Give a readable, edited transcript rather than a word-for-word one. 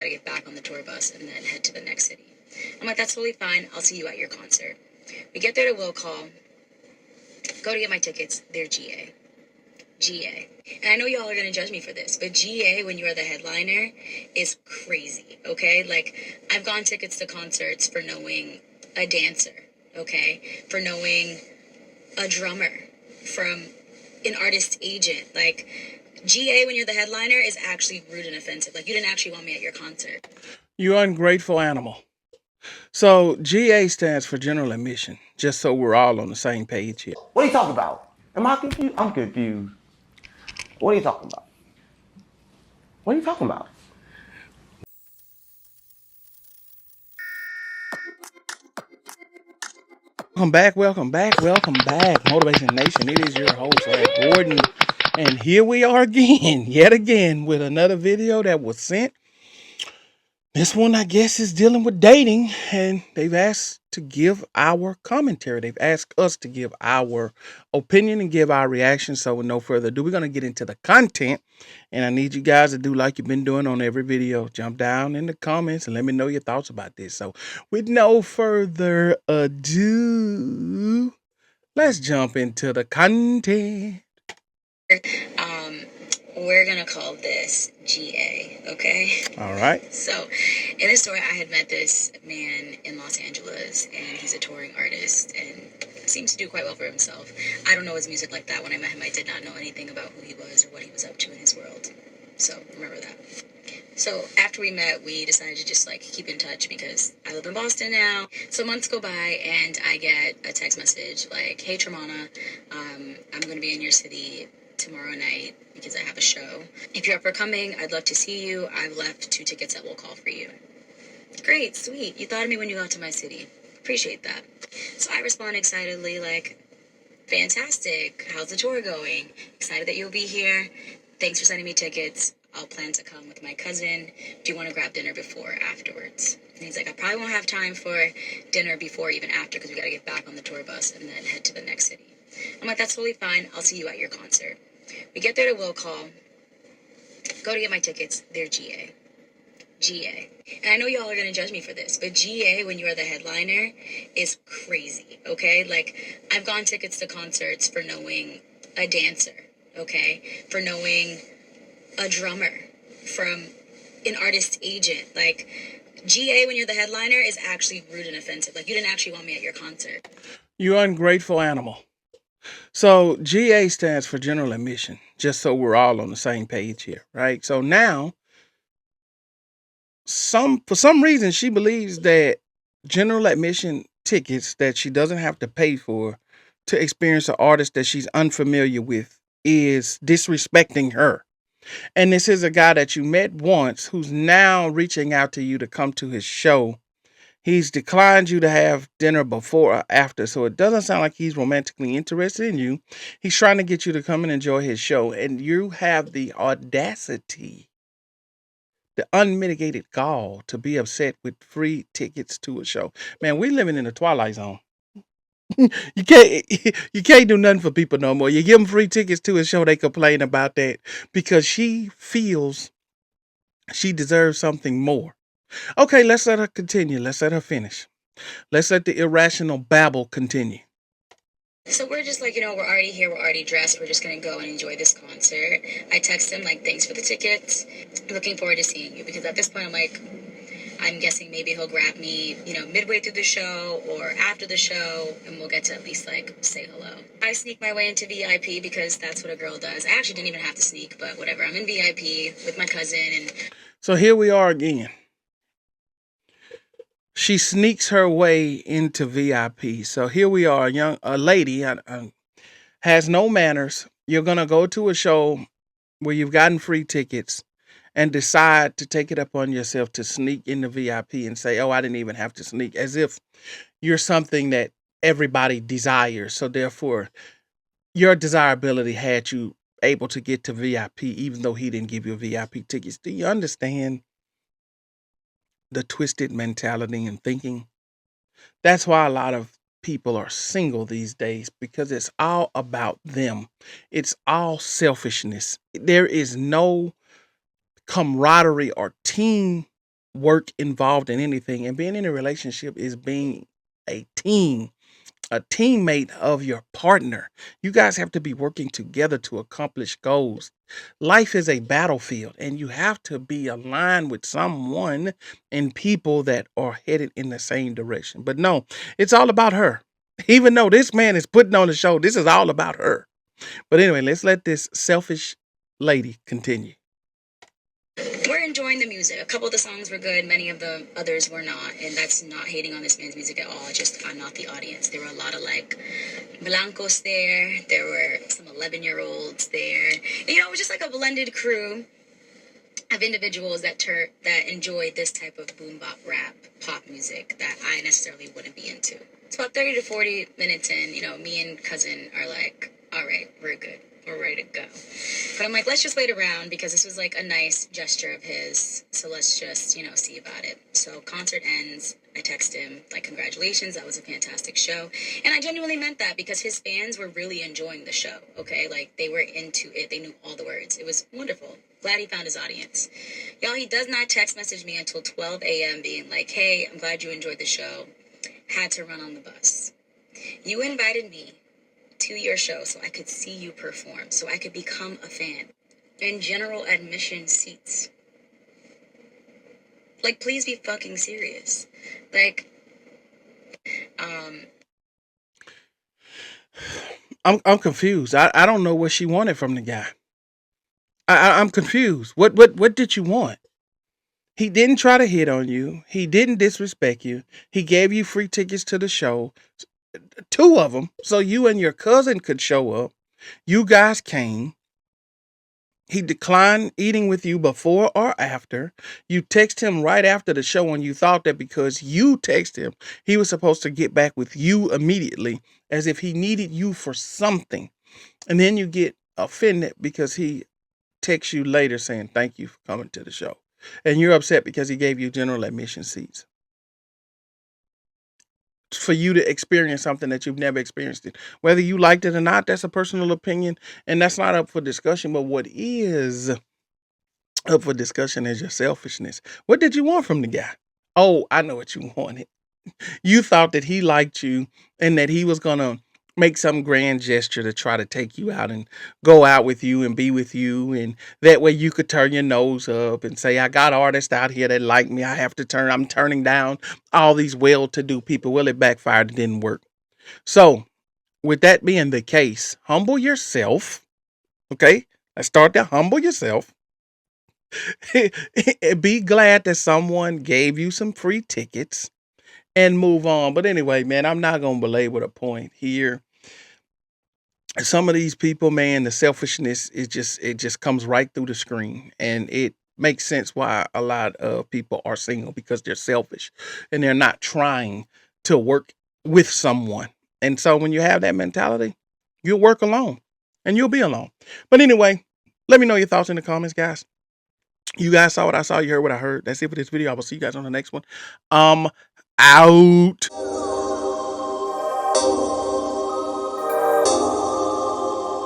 gotta get back on the tour bus and then head to the next city. I'm like, that's totally fine. I'll see you at your concert. We get there to will call, go to get my tickets. They're GA. GA. And I know y'all are going to judge me for this, but GA, when you are the headliner, is crazy, okay? Like, I've gotten tickets to concerts for knowing a dancer, okay? For knowing a drummer, from an artist agent. Like, GA, when you're the headliner, is actually rude and offensive. Like, you didn't actually want me at your concert. You ungrateful animal. So GA stands for general admission, just so we're all on the same page here. What are you talking about? Am I confused? I'm confused. What are you talking about? What are you talking about? Welcome back, Motivation Nation. It is your host, Gordon. And here we are again, yet again, with another video that was sent. This one, I guess, is dealing with dating, and they've asked to give our commentary. They've asked us to give our opinion and give our reaction. So with no further ado, we're going to get into the content. And I need you guys to do like you've been doing on every video. Jump down in the comments and let me know your thoughts about this. So with no further ado, let's jump into the content. We're gonna call this GA, okay? All right. So, in this story, I had met this man in Los Angeles, and he's a touring artist and seems to do quite well for himself. I don't know his music like that. When I met him, I did not know anything about who he was or what he was up to in his world. So, remember that. So, after we met, we decided to just like keep in touch because I live in Boston now. So, months go by, and I get a text message like, "Hey, Tremana, I'm gonna be in your city tomorrow night because I have a show. If you're up for coming, I'd love to see you. I've left 2 tickets that will call for you." Great, sweet. You thought of me when you got to my city. Appreciate that. So I respond excitedly like, fantastic. How's the tour going? Excited that you'll be here. Thanks for sending me tickets. I'll plan to come with my cousin. Do you want to grab dinner before or afterwards? And he's like, I probably won't have time for dinner before, even after, because we got to get back on the tour bus and then head to the next city. I'm like, that's totally fine. I'll see you at your concert. We get there to will call, go to get my tickets. They're GA. GA. And I know y'all are going to judge me for this, but GA, when you are the headliner, is crazy, okay? Like, I've gotten tickets to concerts for knowing a dancer, okay? For knowing a drummer, from an artist agent. Like, GA, when you're the headliner, is actually rude and offensive. Like, you didn't actually want me at your concert. You ungrateful animal. So GA stands for general admission, just so we're all on the same page here, right? So now, for some reason, she believes that general admission tickets that she doesn't have to pay for to experience an artist that she's unfamiliar with is disrespecting her. And this is a guy that you met once who's now reaching out to you to come to his show. He's declined you to have dinner before or after, so it doesn't sound like he's romantically interested in you. He's trying to get you to come and enjoy his show, and you have the audacity, the unmitigated gall to be upset with free tickets to a show. Man, we living in the Twilight Zone. you can't do nothing for people no more. You give them free tickets to a show, they complain about that because she feels she deserves something more. Okay, let's let her continue. Let's let her finish. Let's let the irrational babble continue. So we're just like, we're already here, we're already dressed, we're just gonna go and enjoy this concert. I text him like, thanks for the tickets, looking forward to seeing you, because at this point I'm like, I'm guessing maybe he'll grab me, midway through the show or after the show, and we'll get to at least like say hello. I sneak my way into VIP because that's what a girl does. I actually didn't even have to sneak, but whatever. I'm in VIP with my cousin, and so here we are again. She sneaks her way into VIP. So here we are, a lady has no manners. You're gonna go to a show where you've gotten free tickets and decide to take it upon yourself to sneak into VIP and say, "Oh, I didn't even have to sneak," as if you're something that everybody desires. So therefore, your desirability had you able to get to VIP, even though he didn't give you VIP tickets. Do you understand the twisted mentality and thinking? That's why a lot of people are single these days, because it's all about them. It's all selfishness. There is no camaraderie or team work involved in anything. And being in a relationship is being a team, a teammate of your partner. You guys have to be working together to accomplish goals. Life is a battlefield, and you have to be aligned with someone and people that are headed in the same direction. But no, it's all about her. Even though this man is putting on the show, this is all about her. But anyway, let's let this selfish lady continue. We're enjoying the music. A couple of the songs were good, many of the others were not, and that's not hating on this man's music at all. Just I'm not the audience. There were a lot of like blancos there. There were some 11-year-olds there. And, it was just like a blended crew of individuals that enjoyed this type of boom bop rap pop music that I necessarily wouldn't be into. It's about 30 to 40 minutes in. Me and cousin are like, all right, we're good. We're ready to go. But I'm like, let's just wait around because this was like a nice gesture of his. So let's just, see about it. So concert ends. I text him, like, congratulations. That was a fantastic show. And I genuinely meant that because his fans were really enjoying the show. Okay. Like they were into it. They knew all the words. It was wonderful. Glad he found his audience. Y'all, he does not text message me until 12 a.m. being like, hey, I'm glad you enjoyed the show. Had to run on the bus. You invited me to your show so I could see you perform, so I could become a fan. In general admission seats. Like, please be fucking serious. Like, I'm confused. I don't know what she wanted from the guy. I'm confused. What did you want? He didn't try to hit on you. He didn't disrespect you. He gave you free tickets to the show. 2 of them, so you and your cousin could show up. You guys came. He declined eating with you before or after. You text him right after the show, and you thought that because you text him, he was supposed to get back with you immediately, as if he needed you for something. And then you get offended because he texts you later saying thank you for coming to the show. And you're upset because he gave you general admission seats for you to experience something that you've never experienced it. Whether you liked it or not, that's a personal opinion, and that's not up for discussion. But what is up for discussion is your selfishness. What did you want from the guy? Oh, I know what you wanted. You thought that he liked you and that he was gonna make some grand gesture to try to take you out and go out with you and be with you, and that way you could turn your nose up and say, I got artists out here that like me. I'm turning down all these well-to-do people. Well, it backfired. It didn't work. So with that being the case, humble yourself. Okay, let's start there. Humble yourself. Be glad that someone gave you some free tickets and move on. But anyway, man, I'm not going to belabor the point here. Some of these people, man, the selfishness it just comes right through the screen, and it makes sense why a lot of people are single, because they're selfish and they're not trying to work with someone. And so when you have that mentality, you'll work alone and you'll be alone. But anyway, let me know your thoughts in the comments, guys. You guys saw what I saw, you heard what I heard. That's it for this video. I will see you guys on the next one. Out.